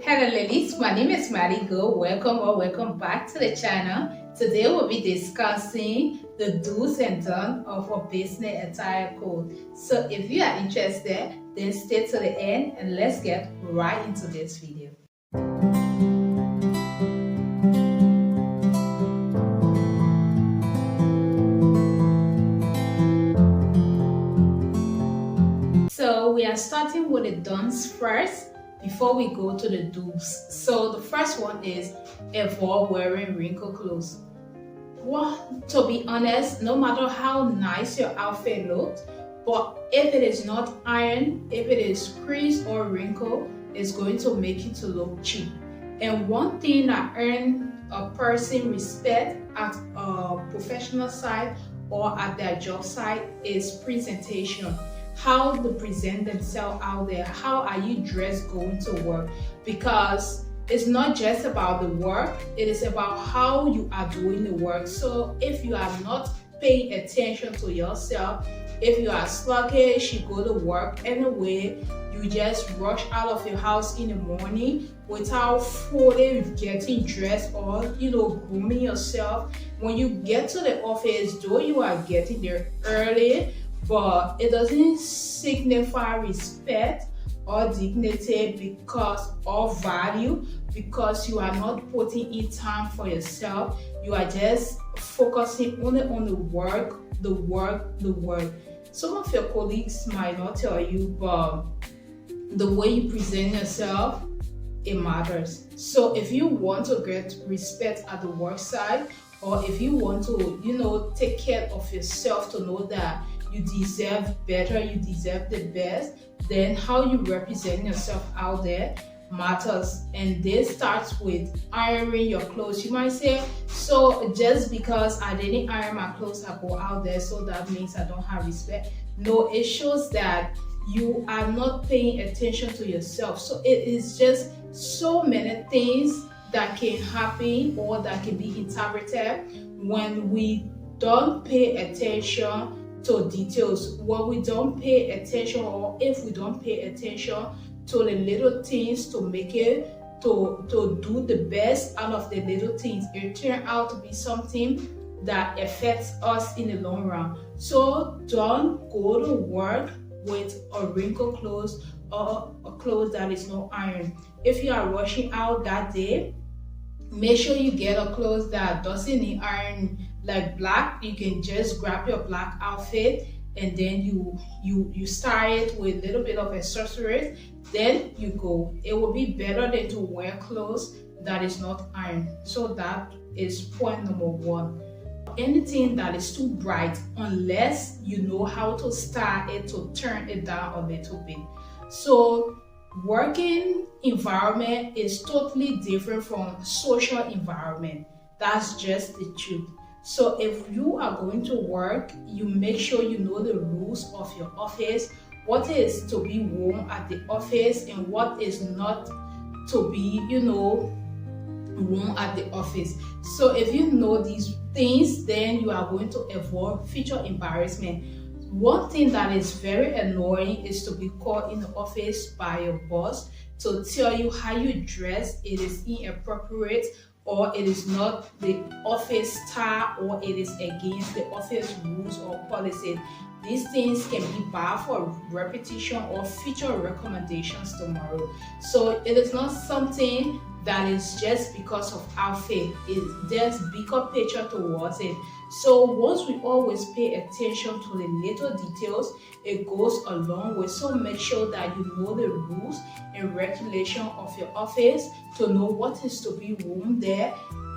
Hello ladies, my name is Marigo. Welcome back to the channel. Today we'll be discussing the do's and don'ts of a business attire code. So if you are interested, then stay to the end and let's get right into this video. So we are starting with the don'ts first before we go to the do's. So the first one is avoid wearing wrinkled clothes. Well, to be honest, no matter how nice your outfit looks, but if it is not ironed, if it is creased or wrinkled, it's going to make it to look cheap. And one thing that earns a person respect at a professional site or at their job site is presentation. How they present themselves out there. How are you dressed going to work? Because it's not just about the work, it is about how you are doing the work. So if you are not paying attention to yourself, if you are sluggish, you go to work anyway, you just rush out of your house in the morning without fully getting dressed or grooming yourself. When you get to the office, though you are getting there early, but it doesn't signify respect or dignity because of value, because you are not putting in time for yourself. You are just focusing only on the work. Some of your colleagues might not tell you, but the way you present yourself, it matters. So if you want to get respect at the work site, or if you want to, take care of yourself to know that you deserve better, you deserve the best, then how you represent yourself out there matters. And this starts with ironing your clothes. You might say, so just because I didn't iron my clothes, I go out there, so that means I don't have respect. No, it shows that you are not paying attention to yourself. So it is just so many things that can happen or that can be interpreted when we don't pay attention to details. When we don't pay attention, or if we don't pay attention to the little things to make it to do the best out of the little things, it turns out to be something that affects us in the long run. So don't go to work with a wrinkled clothes or a clothes that is not ironed. If you are rushing out that day, make sure you get a clothes that doesn't need iron. Like black, you can just grab your black outfit and then you style it with a little bit of accessories, then you go. It will be better than to wear clothes that is not ironed. So that is point number one. Anything that is too bright, unless you know how to style it, to turn it down a little bit. So working environment is totally different from social environment. That's just the truth. So if you are going to work, you make sure you know the rules of your office, what is to be worn at the office and what is not to be, worn at the office. So if you know these things, then you are going to avoid future embarrassment. One thing that is very annoying is to be called in the office by your boss to tell you how you dress. It is inappropriate, or it is not the office style, or it is against the office rules or policies. These things can be bad for repetition or future recommendations tomorrow. So it is not something that is just because of outfit. There's bigger picture towards it. So once we always pay attention to the little details, it goes a long way. So make sure that you know the rules and regulation of your office to know what is to be worn there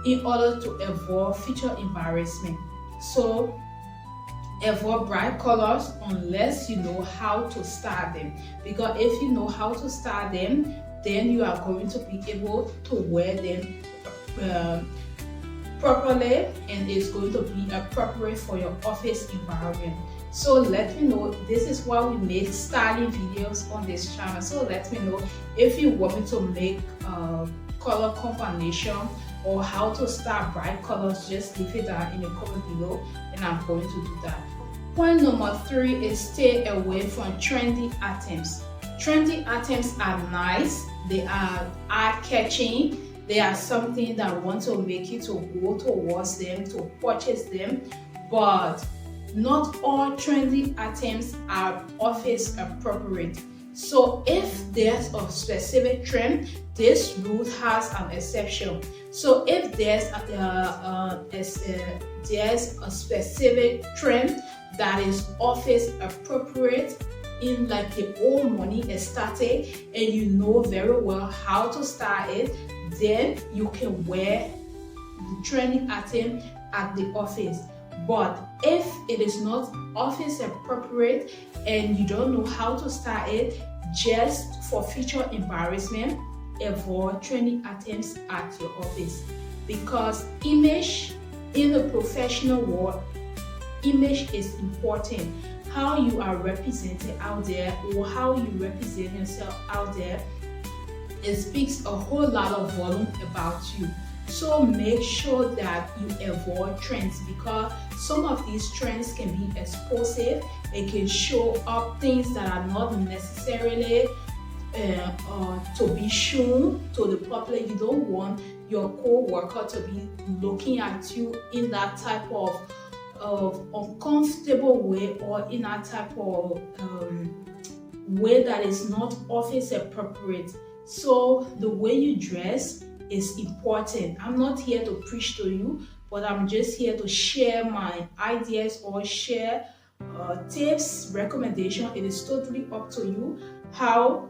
in order to avoid future embarrassment. So avoid bright colors unless you know how to style them, because if you know how to style them, then you are going to be able to wear them properly, and it's going to be appropriate for your office environment. So let me know. This is why we make styling videos on this channel. So let me know if you want me to make color combination or how to style bright colors. Just leave it down in the comment below and I'm going to do that. Point number 3 is stay away from trendy items. Trendy items are nice, they are eye-catching, they are something that want to make you to go towards them, to purchase them. But not all trendy items are office appropriate. So if there's a specific trend, this rule has an exception. So if there's a specific trend that is office appropriate, in like the old money started, and you know very well how to start it, then you can wear the trending item at the office. But if it is not office appropriate and you don't know how to start it, just for future embarrassment, avoid trending items at your office. Because image in the professional world, image is important. How you are represented out there, or how you represent yourself out there, it speaks a whole lot of volume about you. So make sure that you avoid trends, because some of these trends can be explosive. It can show up things that are not necessarily to be shown to the public. You don't want your co-worker to be looking at you in that type of uncomfortable way, or in that type of way that is not office appropriate. So the way you dress is important. I'm not here to preach to you, but I'm just here to share my ideas or share tips, recommendation. It is totally up to you how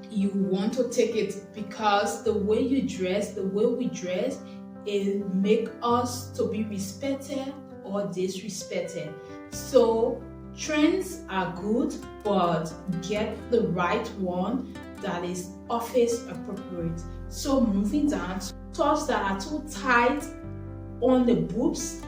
you want to take it, because the way you dress, the way we dress, it make us to be respected or disrespected. So trends are good, but get the right one that is office appropriate. So moving down, tops that are too tight on the boobs,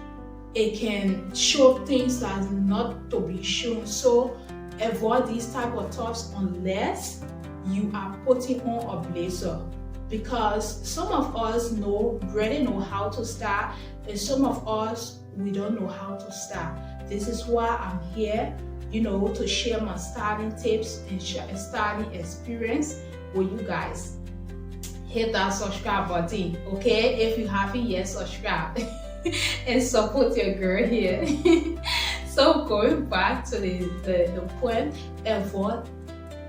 it can show things that are not to be shown. So avoid these type of tops unless you are putting on a blazer, because some of us really know how to style, and some of us we don't know how to style. This is why I'm here, to share my styling tips and styling experience with you guys. Hit that subscribe button, okay? If you haven't yet, subscribe and support your girl here. So going back to the point, avoid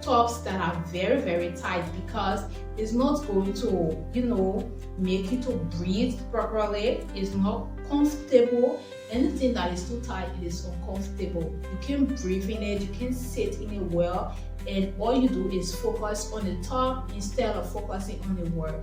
tops that are very, very tight, because it's not going to, make you to breathe properly. It's not comfortable. Anything that is too tight, it is uncomfortable. You can't breathe in it, you can't sit in it well, and all you do is focus on the top instead of focusing on the work.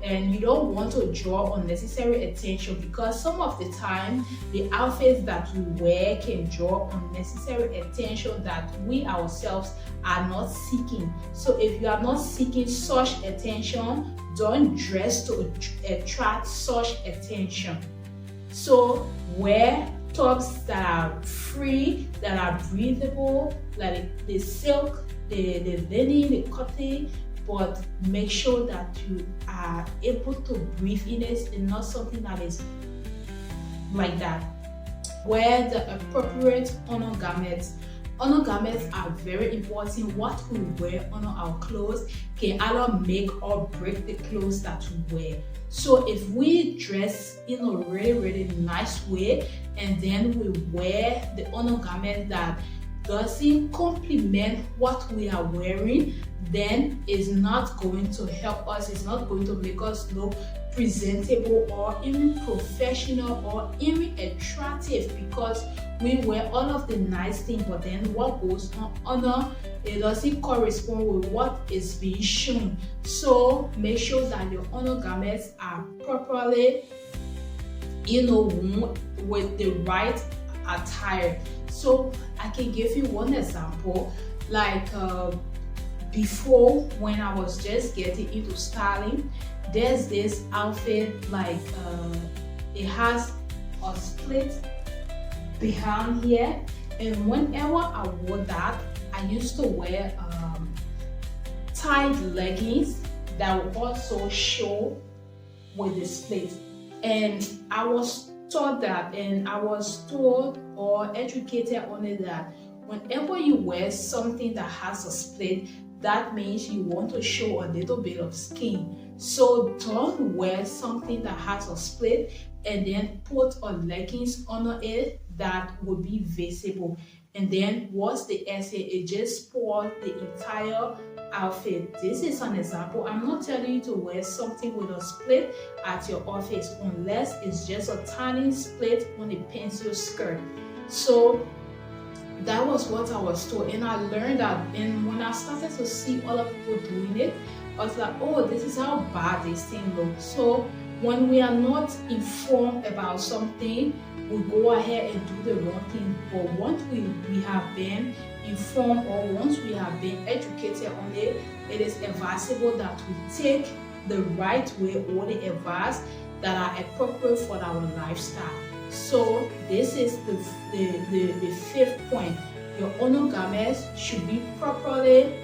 And you don't want to draw unnecessary attention, because some of the time the outfits that we wear can draw unnecessary attention that we ourselves are not seeking. So if you are not seeking such attention, don't dress to attract such attention. So wear tops that are free, that are breathable, like the silk, the linen, the cotton, but make sure that you are able to breathe in it and not something that is like that. Wear the appropriate undergarments. Undergarments are very important. What we wear under our clothes can either make or break the clothes that we wear. So if we dress in a really, really nice way, and then we wear the undergarment that doesn't complement what we are wearing, then it's not going to help us. It's not going to make us look presentable or even professional or even attractive, because we wear all of the nice things, but then what goes on under it doesn't correspond with what is being shown. So make sure that your undergarments are properly worn with the right attire. So I can give you one example. Like before, when I was just getting into styling, there's this outfit, like it has a split behind here, and whenever I wore that, I used to wear tight leggings that would also show with the split. And I was taught that, and I was told or educated on it, that whenever you wear something that has a split, that means you want to show a little bit of skin. So don't wear something that has a split and then put a leggings under it that would be visible. And then what's the essay? It just spoils the entire outfit. This is an example. I'm not telling you to wear something with a split at your office unless it's just a tiny split on a pencil skirt. So that was what I was told, and I learned that. And when I started to see other people doing it, I was like, oh, this is how bad this thing looks. So when we are not informed about something, we go ahead and do the wrong thing. But once we have been informed, or once we have been educated on it, it is advisable that we take the right way or the advice that are appropriate for our lifestyle. So this is the fifth point. Your undergarments should be properly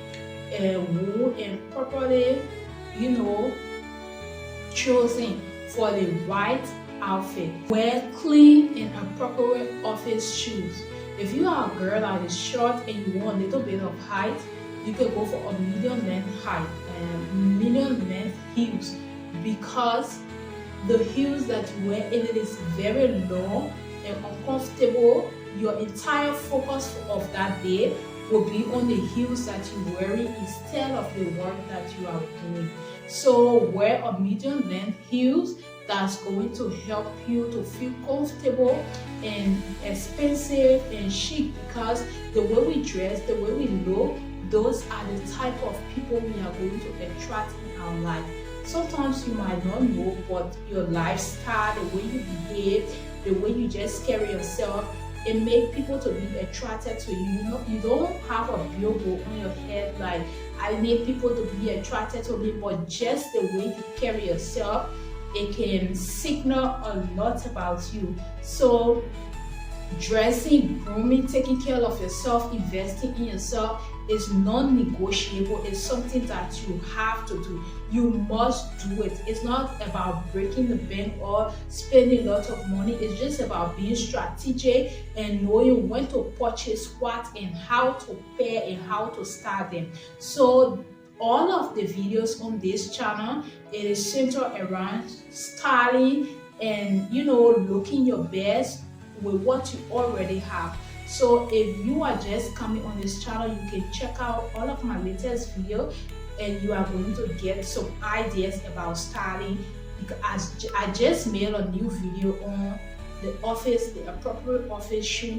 wool and properly, chosen for the right outfit. Wear clean and appropriate office shoes. If you are a girl that is short and you want a little bit of height, you can go for a medium length height and medium length heels, because the heels that you wear, it is very long and uncomfortable. Your entire focus of that day will be on the heels that you're wearing instead of the work that you are doing. So wear a medium length heels that's going to help you to feel comfortable and expensive and chic, because the way we dress, the way we look, those are the type of people we are going to attract in our life. Sometimes you might not know, but your lifestyle, the way you behave, the way you just carry yourself, it makes people to be attracted to you. You don't have a billboard on your head like, I need people to be attracted to me, but just the way you carry yourself, it can signal a lot about you. So dressing, grooming, taking care of yourself, investing in yourself is non-negotiable. It's something that you have to do. You must do it. It's not about breaking the bank or spending lots of money. It's just about being strategic and knowing when to purchase what and how to pair and how to style them. So all of the videos on this channel, it is centered around styling and looking your best with what you already have. So if you are just coming on this channel, you can check out all of my latest videos and you are going to get some ideas about styling. Because I just made a new video on the appropriate office shoes.